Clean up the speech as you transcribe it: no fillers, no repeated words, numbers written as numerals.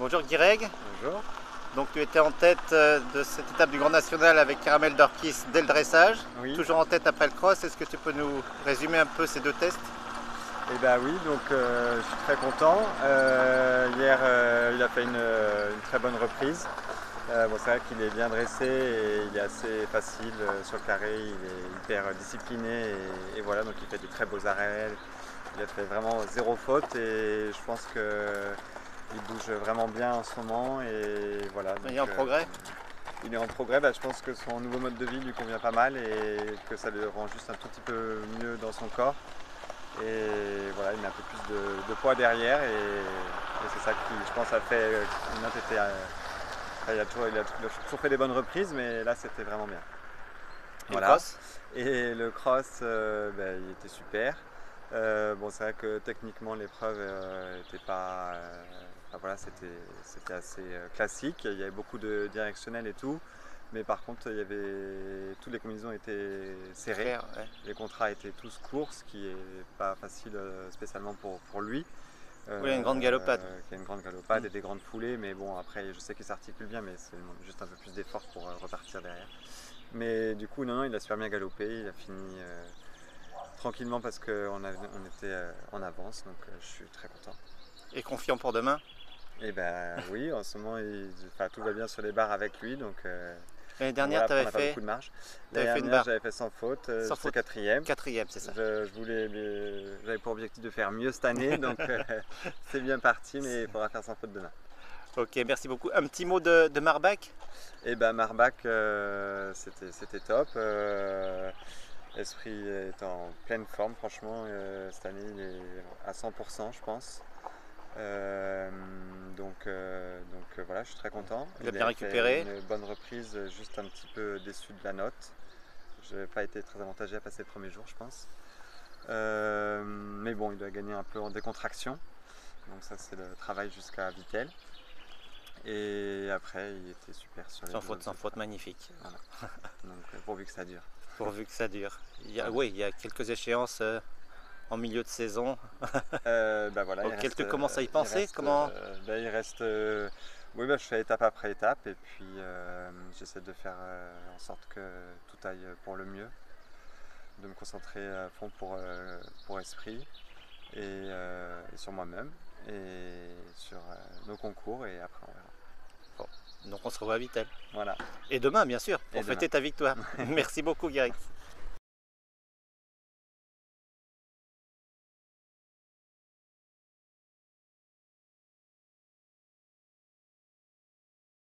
Bonjour Guireg, Bonjour. donc tu étais en tête de cette étape du Grand National avec Caramel d'Orchis dès le dressage, Oui. toujours en tête après le cross. Est-ce que tu peux nous résumer un peu ces deux tests? Et ben oui, donc je suis très content. Hier, il a fait une très bonne reprise. Bon, c'est vrai qu'il est bien dressé et il est assez facile sur le carré, il est hyper discipliné et voilà, donc il fait des très beaux arrêts. Il a fait vraiment zéro faute et je pense qu'il bouge vraiment bien en ce moment et voilà. Il est en progrès? Il est en progrès, je pense que son nouveau mode de vie lui convient pas mal et que ça le rend juste un tout petit peu mieux dans son corps. Et voilà, il met un peu plus de poids derrière et c'est ça qui, je pense, a fait une note était. Il a toujours fait des bonnes reprises, mais là c'était vraiment bien. Et Voilà. le cross? Et le cross, il était super. Bon, c'est vrai que techniquement l'épreuve n'était pas. Enfin, voilà, c'était assez classique. Il y avait beaucoup de directionnels et tout. Mais par contre, toutes les combinaisons étaient serrées. Claire, ouais. Les contrats étaient tous courts, ce qui n'est pas facile spécialement pour lui. Oui, il a une grande galopade. Qui a une grande galopade et des grandes foulées. Mais bon, après, je sais qu'il s'articule bien, mais c'est juste un peu plus d'effort pour repartir derrière. Mais du coup, non, il a super bien galopé. Il a fini tranquillement parce qu'on était en avance. Donc, je suis très content. Et confiant pour demain? Et ben oui, en ce moment, tout va bien sur les barres avec lui. Donc, L'année dernière, voilà, tu après, on avais n'a pas fait, beaucoup de marge. t'avais L'année fait une dernière, barre j'avais fait sans faute. sans J'étais faute. quatrième. Quatrième, c'est ça. J'avais pour objectif de faire mieux cette année. Donc, c'est bien parti, mais il faudra faire sans faute demain. Ok, merci beaucoup. Un petit mot de Marbach? Et ben Marbach, c'était top. Esprit est en pleine forme, franchement. Cette année, il est à 100%, je pense. Voilà, je suis très content. Il a bien a récupéré. fait une bonne reprise, juste un petit peu déçu de la note. Je n'ai pas été très avantagé à passer le premier jour, je pense. Mais bon, il doit gagner un peu en décontraction. Donc ça, c'est le travail jusqu'à Vittel. Et après, il était super sur les Sans faute, magnifique. Voilà. Donc pourvu que ça dure. Pourvu que ça dure. Voilà. Oui, il y a quelques échéances en milieu de saison Voilà, auxquelles tu commences à y penser. Il reste. Oui, je fais étape après étape et puis j'essaie de faire en sorte que tout aille pour le mieux, de me concentrer à fond pour Esprit et sur moi-même et sur nos concours et après on verra. Bon, donc on se revoit à Vittel. Voilà. Et demain, bien sûr, pour Et demain. fêter ta victoire. Merci beaucoup, Guirec.